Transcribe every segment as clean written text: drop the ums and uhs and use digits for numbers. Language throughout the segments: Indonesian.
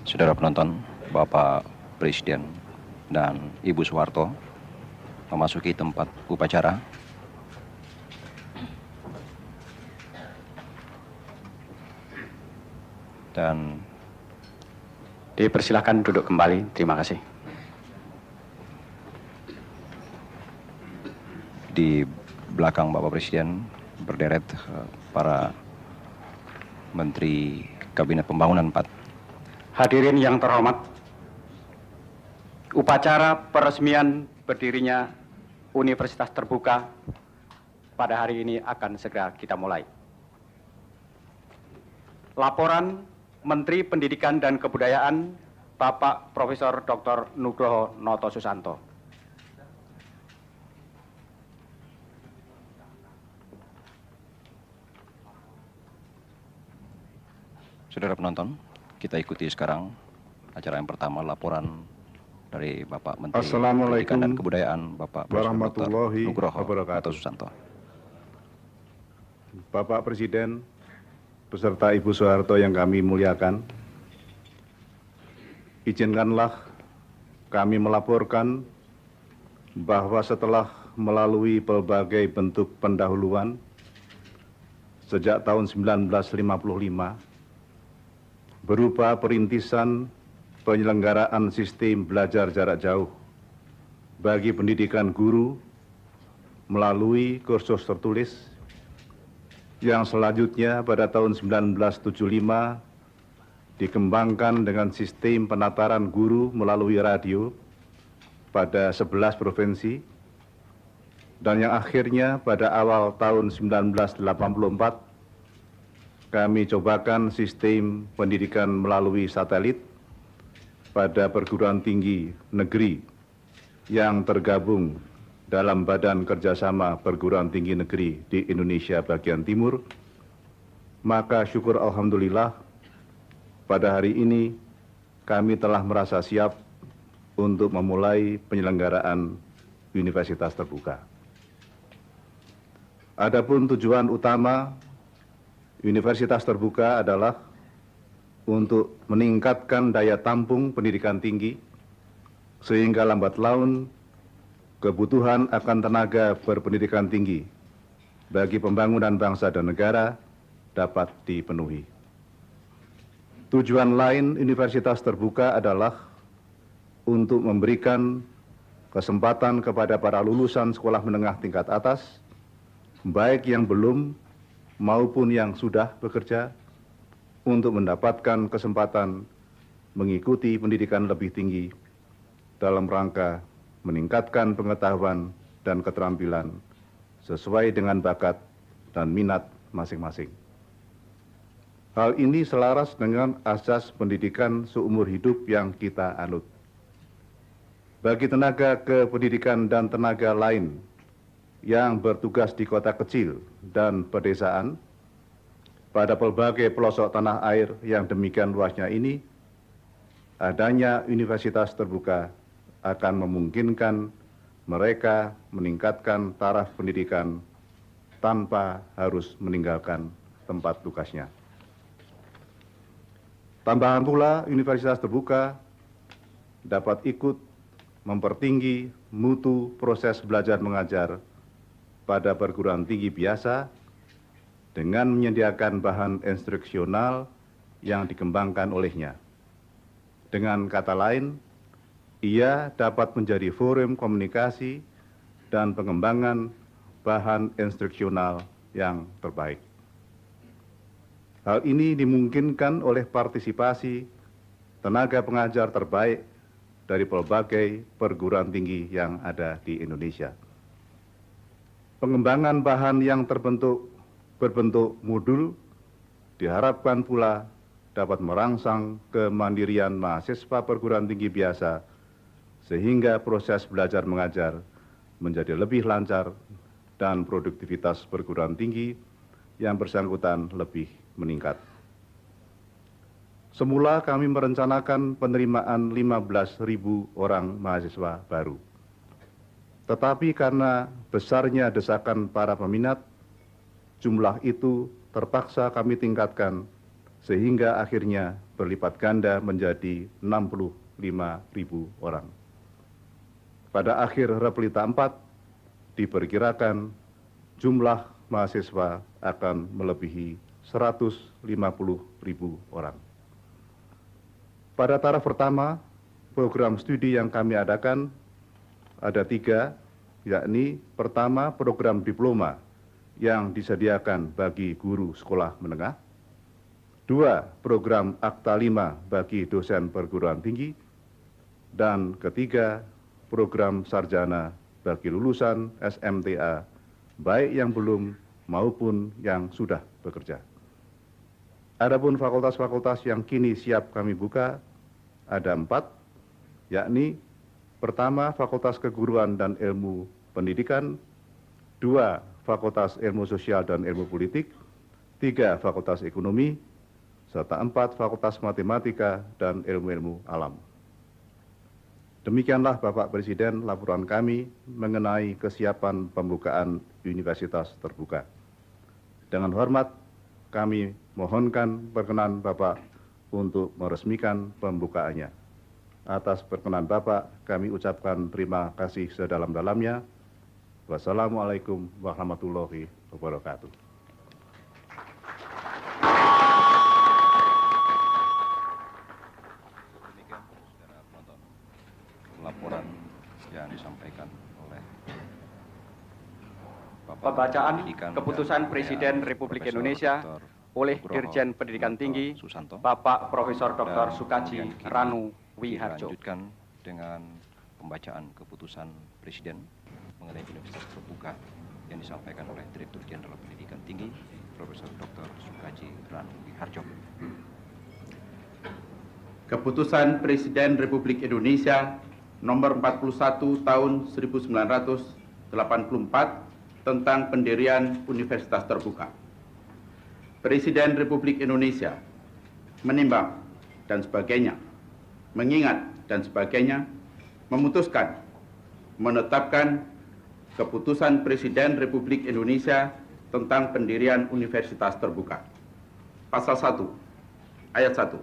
Saudara penonton, Bapak Presiden dan Ibu Soeharto memasuki tempat upacara. Dan dipersilakan duduk kembali. Terima kasih. Di belakang Bapak Presiden berderet para Menteri Kabinet Pembangunan 4. Hadirin yang terhormat, upacara peresmian berdirinya Universitas Terbuka pada hari ini akan segera kita mulai. Laporan Menteri Pendidikan dan Kebudayaan Bapak Profesor Dr. Nugroho Noto Susanto. Saudara penonton, kita ikuti sekarang acara yang pertama, laporan dari Bapak Menteri Pendidikan dan Kebudayaan Bapak Profesor Dr. Nugroho Noto Susanto. Bapak Presiden beserta Ibu Soeharto yang kami muliakan, izinkanlah kami melaporkan bahwa setelah melalui berbagai bentuk pendahuluan sejak tahun 1955 berupa perintisan penyelenggaraan sistem belajar jarak jauh bagi pendidikan guru melalui kursus tertulis, yang selanjutnya pada tahun 1975 dikembangkan dengan sistem penataran guru melalui radio pada 11 provinsi, dan yang akhirnya pada awal tahun 1984 kami cobakan sistem pendidikan melalui satelit pada perguruan tinggi negeri yang tergabung dalam Badan Kerjasama Perguruan Tinggi Negeri di Indonesia bagian timur. Maka syukur alhamdulillah pada hari ini kami telah merasa siap untuk memulai penyelenggaraan Universitas Terbuka. Adapun tujuan utama Universitas Terbuka adalah untuk meningkatkan daya tampung pendidikan tinggi sehingga lambat laun kebutuhan akan tenaga berpendidikan tinggi bagi pembangunan bangsa dan negara dapat dipenuhi. Tujuan lain Universitas Terbuka adalah untuk memberikan kesempatan kepada para lulusan sekolah menengah tingkat atas, baik yang belum maupun yang sudah bekerja, untuk mendapatkan kesempatan mengikuti pendidikan lebih tinggi dalam rangka meningkatkan pengetahuan dan keterampilan sesuai dengan bakat dan minat masing-masing. Hal ini selaras dengan asas pendidikan seumur hidup yang kita anut. Bagi tenaga kependidikan dan tenaga lain yang bertugas di kota kecil dan pedesaan pada berbagai pelosok tanah air yang demikian luasnya ini, adanya Universitas Terbuka akan memungkinkan mereka meningkatkan taraf pendidikan tanpa harus meninggalkan tempat tugasnya. Tambahan pula, Universitas Terbuka dapat ikut mempertinggi mutu proses belajar mengajar pada perguruan tinggi biasa dengan menyediakan bahan instruksional yang dikembangkan olehnya. Dengan kata lain, ia dapat menjadi forum komunikasi dan pengembangan bahan instruksional yang terbaik. Hal ini dimungkinkan oleh partisipasi tenaga pengajar terbaik dari berbagai perguruan tinggi yang ada di Indonesia. Pengembangan bahan yang berbentuk modul diharapkan pula dapat merangsang kemandirian mahasiswa perguruan tinggi biasa sehingga proses belajar mengajar menjadi lebih lancar dan produktivitas perguruan tinggi yang bersangkutan lebih meningkat. Semula kami merencanakan penerimaan 15.000 orang mahasiswa baru. Tetapi karena besarnya desakan para peminat, jumlah itu terpaksa kami tingkatkan sehingga akhirnya berlipat ganda menjadi 65.000 orang. Pada akhir Replita 4, diperkirakan jumlah mahasiswa akan melebihi 150.000 orang. Pada taraf pertama, program studi yang kami adakan ada 3, yakni pertama program diploma yang disediakan bagi guru sekolah menengah, 2 program Akta 5 bagi dosen perguruan tinggi, dan ketiga program sarjana bagi lulusan SMTA, baik yang belum maupun yang sudah bekerja. Adapun fakultas-fakultas yang kini siap kami buka ada 4, yakni pertama Fakultas Keguruan dan Ilmu Pendidikan, 2 Fakultas Ilmu Sosial dan Ilmu Politik, 3 Fakultas Ekonomi, serta 4 Fakultas Matematika dan Ilmu-Ilmu Alam. Demikianlah Bapak Presiden laporan kami mengenai kesiapan pembukaan Universitas Terbuka. Dengan hormat, kami mohonkan perkenan Bapak untuk meresmikan pembukaannya. Atas perkenan Bapak, kami ucapkan terima kasih sedalam-dalamnya. Wassalamualaikum warahmatullahi wabarakatuh. Demikian, saudara penonton, laporan yang disampaikan oleh Pembacaan keputusan Presiden Republik Indonesia oleh Dirjen Pendidikan Tinggi Bapak Profesor Dr. Sukaji Ranu Wiharjo. Dilanjutkan dengan pembacaan keputusan Presiden mengenai Universitas Terbuka yang disampaikan oleh Direktur Jenderal Pendidikan Tinggi Profesor Dr. Sukaji Ranu Wiharjo. Keputusan Presiden Republik Indonesia nomor 41 tahun 1984 tentang pendirian Universitas Terbuka. Presiden Republik Indonesia menimbang dan sebagainya, mengingat dan sebagainya, memutuskan, menetapkan keputusan Presiden Republik Indonesia tentang pendirian Universitas Terbuka. Pasal 1, ayat 1.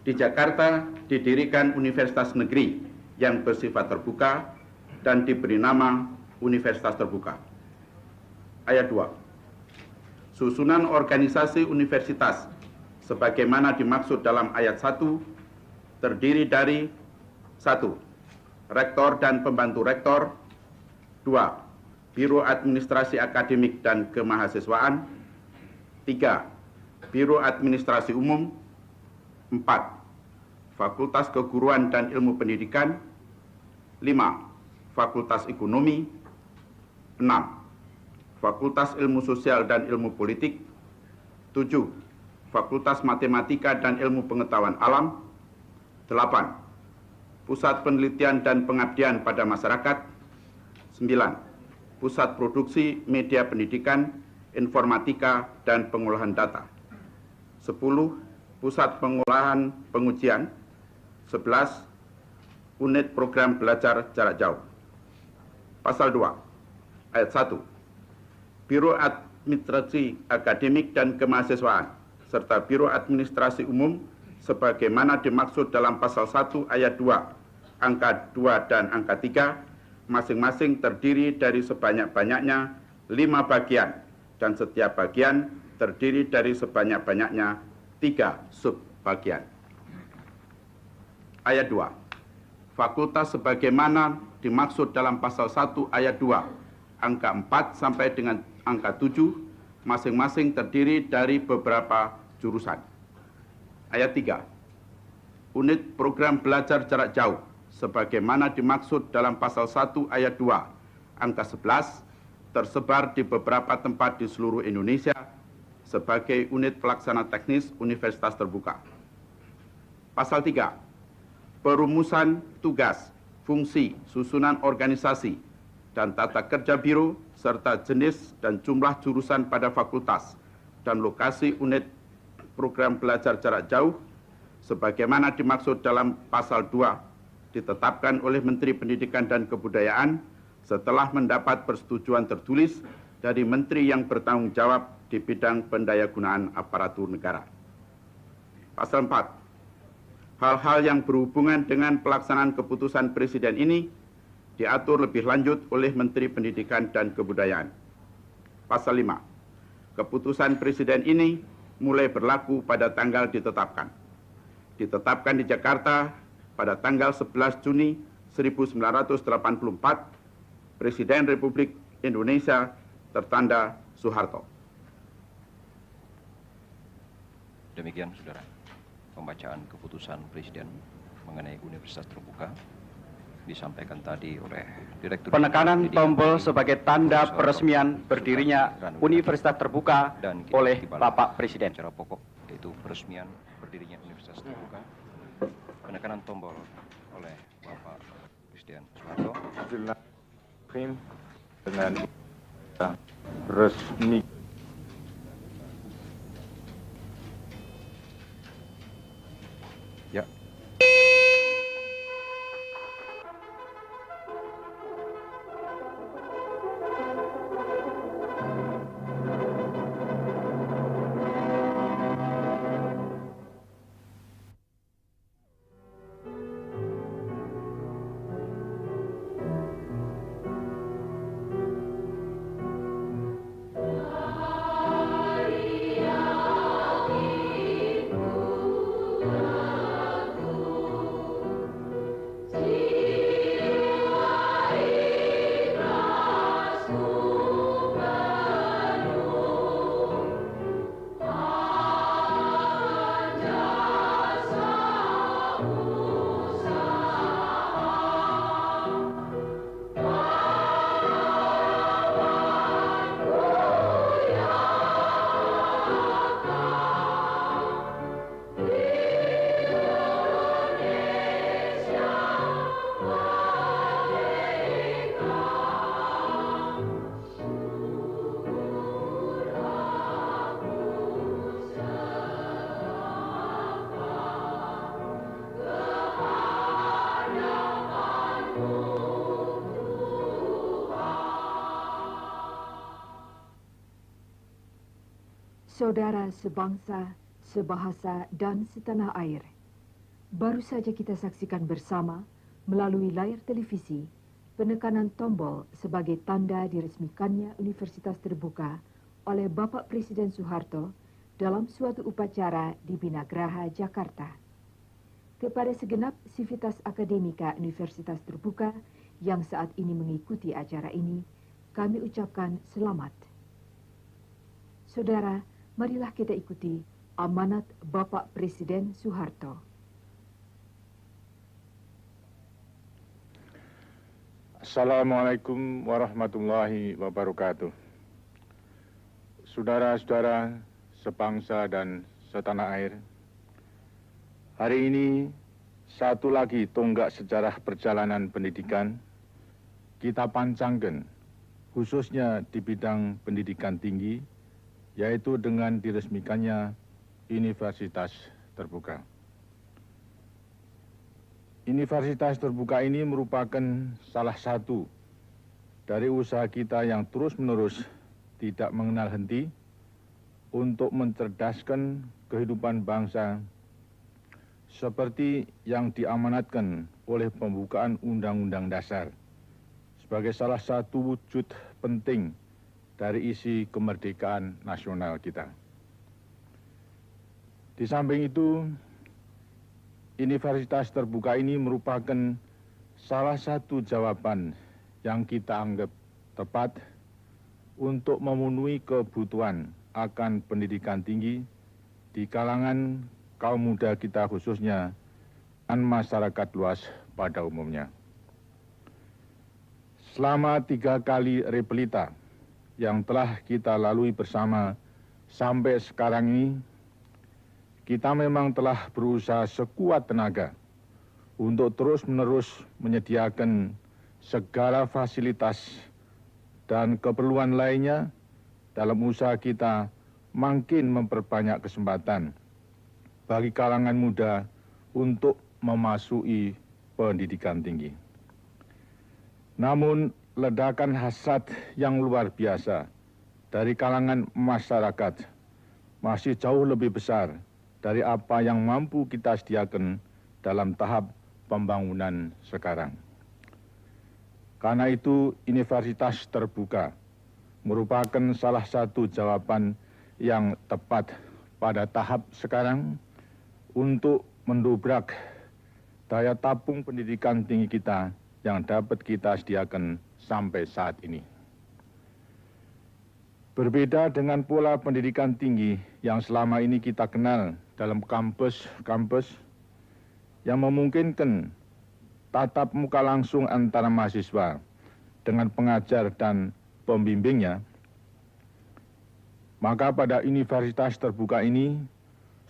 Di Jakarta didirikan Universitas Negeri yang bersifat terbuka dan diberi nama Universitas Terbuka. Ayat 2. Susunan organisasi universitas sebagaimana dimaksud dalam ayat 1 terdiri dari 1. Rektor dan pembantu rektor, 2. Biro Administrasi Akademik dan Kemahasiswaan, 3. Biro Administrasi Umum, 4. Fakultas Keguruan dan Ilmu Pendidikan, 5. Fakultas Ekonomi, 6. Fakultas Ilmu Sosial dan Ilmu Politik, 7. Fakultas Matematika dan Ilmu Pengetahuan Alam, 8. Pusat Penelitian dan Pengabdian pada Masyarakat, 9. Pusat Produksi Media Pendidikan, Informatika dan Pengolahan Data, 10. Pusat Pengolahan Pengujian, 11. Unit Program Belajar Jarak Jauh. Pasal 2, ayat 1. Biro Administrasi Akademik dan Kemahasiswaan serta Biro Administrasi Umum sebagaimana dimaksud dalam pasal 1 ayat 2 angka 2 dan angka 3 masing-masing terdiri dari sebanyak-banyaknya 5 bagian dan setiap bagian terdiri dari sebanyak-banyaknya 3 subbagian. Ayat 2. Fakultas sebagaimana dimaksud dalam pasal 1 ayat 2 angka 4 sampai dengan angka 7 masing-masing terdiri dari beberapa jurusan. Ayat 3. Unit program belajar jarak jauh sebagaimana dimaksud dalam pasal 1 ayat 2 angka 11 tersebar di beberapa tempat di seluruh Indonesia sebagai unit pelaksana teknis Universitas Terbuka. Pasal 3. Perumusan tugas, fungsi, susunan organisasi, dan tata kerja biro, serta jenis dan jumlah jurusan pada fakultas dan lokasi unit program belajar jarak jauh, sebagaimana dimaksud dalam pasal 2, ditetapkan oleh Menteri Pendidikan dan Kebudayaan setelah mendapat persetujuan tertulis dari Menteri yang bertanggung jawab di bidang pendayagunaan aparatur negara. Pasal 4. Hal-hal yang berhubungan dengan pelaksanaan keputusan Presiden ini diatur lebih lanjut oleh Menteri Pendidikan dan Kebudayaan. Pasal 5. Keputusan Presiden ini mulai berlaku pada tanggal ditetapkan. Ditetapkan di Jakarta pada tanggal 11 Juni 1984, Presiden Republik Indonesia tertanda Soeharto. Demikian, Saudara, pembacaan keputusan Presiden mengenai Universitas Terbuka disampaikan tadi oleh Direktur. Penekanan tombol sebagai tanda peresmian berdirinya Universitas Terbuka oleh Bapak Presiden. Secara pokok yaitu peresmian berdirinya Universitas Terbuka. Penekanan tombol oleh Bapak Presiden Soeharto. Dengan resmi. Ya. Saudara sebangsa, sebahasa, dan setanah air, baru saja kita saksikan bersama melalui layar televisi penekanan tombol sebagai tanda diresmikannya Universitas Terbuka oleh Bapak Presiden Soeharto dalam suatu upacara di Binagraha, Jakarta. Kepada segenap sivitas akademika Universitas Terbuka yang saat ini mengikuti acara ini, kami ucapkan selamat. Saudara, marilah kita ikuti amanat Bapak Presiden Soeharto. Assalamualaikum warahmatullahi wabarakatuh. Saudara-saudara sebangsa dan setanah air, hari ini satu lagi tonggak sejarah perjalanan pendidikan kita pancangkan, khususnya di bidang pendidikan tinggi, yaitu dengan diresmikannya Universitas Terbuka. Universitas Terbuka ini merupakan salah satu dari usaha kita yang terus-menerus tidak mengenal henti untuk mencerdaskan kehidupan bangsa seperti yang diamanatkan oleh pembukaan Undang-Undang Dasar sebagai salah satu wujud penting dari isi kemerdekaan nasional kita. Di samping itu, Universitas Terbuka ini merupakan salah satu jawaban yang kita anggap tepat untuk memenuhi kebutuhan akan pendidikan tinggi di kalangan kaum muda kita khususnya dan masyarakat luas pada umumnya. Selama 3 kali repelita yang telah kita lalui bersama sampai sekarang ini, kita memang telah berusaha sekuat tenaga untuk terus-menerus menyediakan segala fasilitas dan keperluan lainnya dalam usaha kita makin memperbanyak kesempatan bagi kalangan muda untuk memasuki pendidikan tinggi. Namun, ledakan hasrat yang luar biasa dari kalangan masyarakat masih jauh lebih besar dari apa yang mampu kita sediakan dalam tahap pembangunan sekarang. Karena itu, universitas terbuka merupakan salah satu jawaban yang tepat pada tahap sekarang untuk mendobrak daya tampung pendidikan tinggi kita yang dapat kita sediakan sampai saat ini. Berbeda dengan pola pendidikan tinggi yang selama ini kita kenal dalam kampus-kampus yang memungkinkan tatap muka langsung antara mahasiswa dengan pengajar dan pembimbingnya, maka pada universitas terbuka ini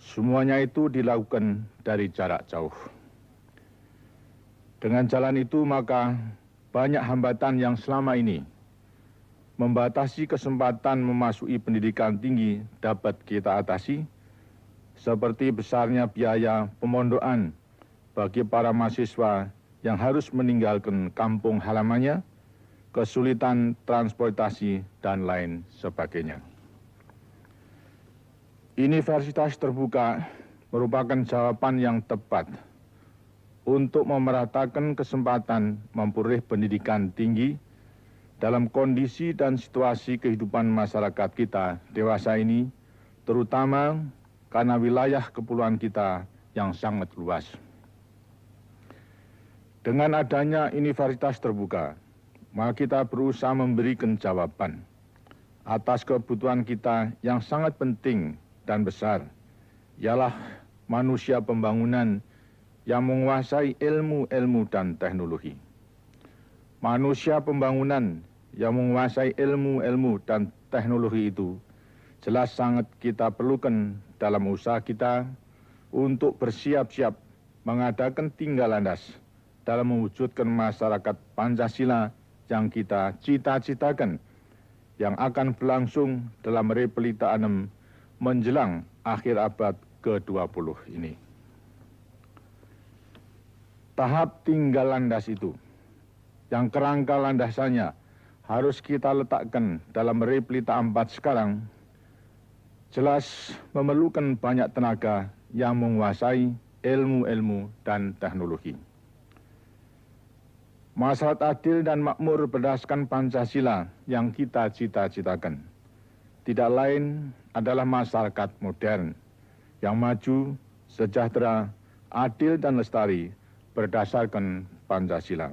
semuanya itu dilakukan dari jarak jauh. Dengan jalan itu maka banyak hambatan yang selama ini membatasi kesempatan memasuki pendidikan tinggi dapat kita atasi, seperti besarnya biaya pemondokan bagi para mahasiswa yang harus meninggalkan kampung halamannya, kesulitan transportasi, dan lain sebagainya. Universitas terbuka merupakan jawaban yang tepat untuk memeratakan kesempatan memperoleh pendidikan tinggi dalam kondisi dan situasi kehidupan masyarakat kita dewasa ini, terutama karena wilayah kepulauan kita yang sangat luas. Dengan adanya universitas terbuka, maka kita berusaha memberikan jawaban atas kebutuhan kita yang sangat penting dan besar, ialah manusia pembangunan yang menguasai ilmu-ilmu dan teknologi. Manusia pembangunan yang menguasai ilmu-ilmu dan teknologi itu jelas sangat kita perlukan dalam usaha kita untuk bersiap-siap mengadakan tinggal landas dalam mewujudkan masyarakat Pancasila yang kita cita-citakan, yang akan berlangsung dalam Repelita 6 menjelang akhir abad ke-20 ini. Tahap tinggal landas itu, yang kerangka landasannya harus kita letakkan dalam Repelita 4 sekarang, jelas memerlukan banyak tenaga yang menguasai ilmu-ilmu dan teknologi. Masyarakat adil dan makmur berdasarkan Pancasila yang kita cita-citakan tidak lain adalah masyarakat modern yang maju, sejahtera, adil dan lestari berdasarkan Pancasila.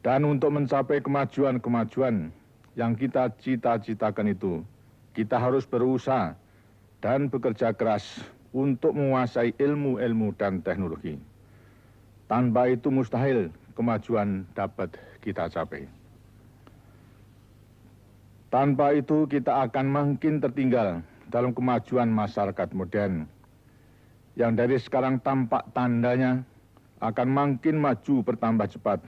Dan untuk mencapai kemajuan-kemajuan yang kita cita-citakan itu, kita harus berusaha dan bekerja keras untuk menguasai ilmu-ilmu dan teknologi. Tanpa itu mustahil kemajuan dapat kita capai. Tanpa itu kita akan makin tertinggal dalam kemajuan masyarakat modern, yang dari sekarang tampak tandanya akan makin maju bertambah cepat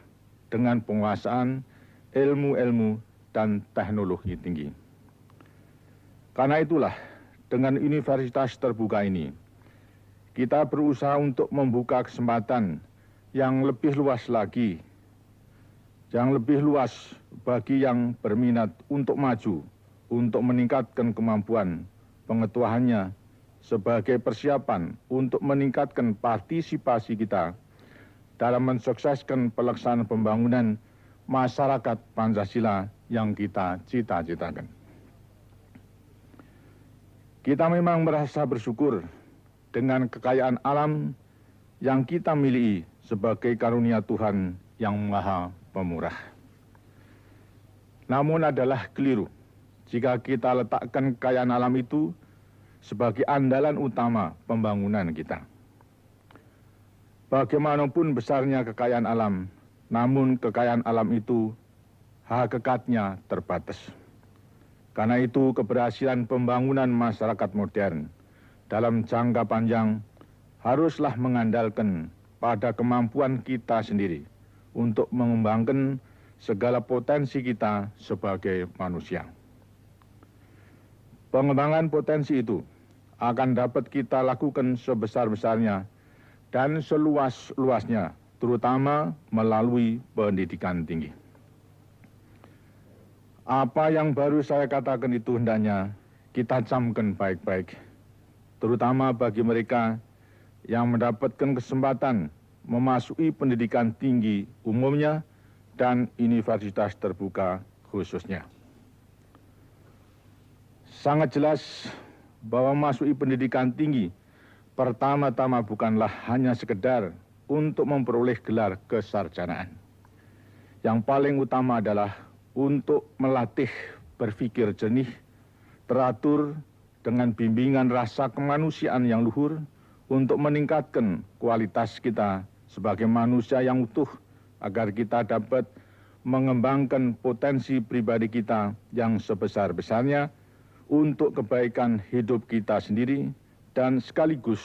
dengan penguasaan ilmu-ilmu dan teknologi tinggi. Karena itulah, dengan universitas terbuka ini, kita berusaha untuk membuka kesempatan yang lebih luas lagi, yang lebih luas bagi yang berminat untuk maju, untuk meningkatkan kemampuan pengetahuannya sebagai persiapan untuk meningkatkan partisipasi kita dalam mensukseskan pelaksanaan pembangunan masyarakat Pancasila yang kita cita-citakan. Kita memang merasa bersyukur dengan kekayaan alam yang kita miliki sebagai karunia Tuhan yang Maha Pemurah. Namun adalah keliru jika kita letakkan kekayaan alam itu sebagai andalan utama pembangunan kita. Bagaimanapun besarnya kekayaan alam, namun kekayaan alam itu hakikatnya terbatas. Karena itu keberhasilan pembangunan masyarakat modern dalam jangka panjang haruslah mengandalkan pada kemampuan kita sendiri untuk mengembangkan segala potensi kita sebagai manusia. Pengembangan potensi itu akan dapat kita lakukan sebesar-besarnya dan seluas-luasnya, terutama melalui pendidikan tinggi. Apa yang baru saya katakan itu hendaknya kita camkan baik-baik, terutama bagi mereka yang mendapatkan kesempatan memasuki pendidikan tinggi umumnya dan universitas terbuka khususnya. Sangat jelas bahwa memasuki pendidikan tinggi pertama-tama bukanlah hanya sekedar untuk memperoleh gelar kesarjanaan. Yang paling utama adalah untuk melatih berpikir jernih, teratur dengan bimbingan rasa kemanusiaan yang luhur untuk meningkatkan kualitas kita sebagai manusia yang utuh agar kita dapat mengembangkan potensi pribadi kita yang sebesar-besarnya untuk kebaikan hidup kita sendiri dan sekaligus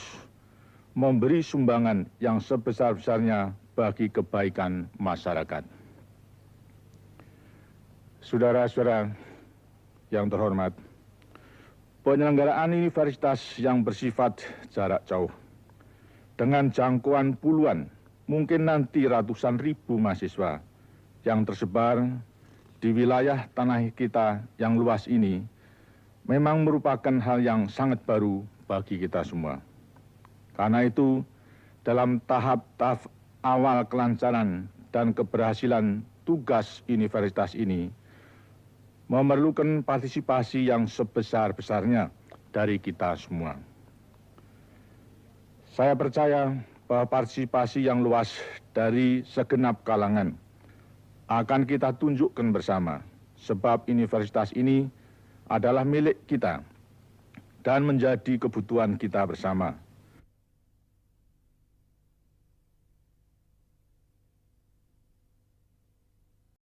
memberi sumbangan yang sebesar-besarnya bagi kebaikan masyarakat. Saudara-saudara yang terhormat, penyelenggaraan universitas yang bersifat jarak jauh dengan jangkauan puluhan, mungkin nanti ratusan ribu mahasiswa yang tersebar di wilayah tanah kita yang luas ini memang merupakan hal yang sangat baru bagi kita semua. Karena itu, dalam tahap-tahap awal kelancaran dan keberhasilan tugas universitas ini memerlukan partisipasi yang sebesar-besarnya dari kita semua. Saya percaya bahwa partisipasi yang luas dari segenap kalangan akan kita tunjukkan bersama, sebab universitas ini adalah milik kita dan menjadi kebutuhan kita bersama.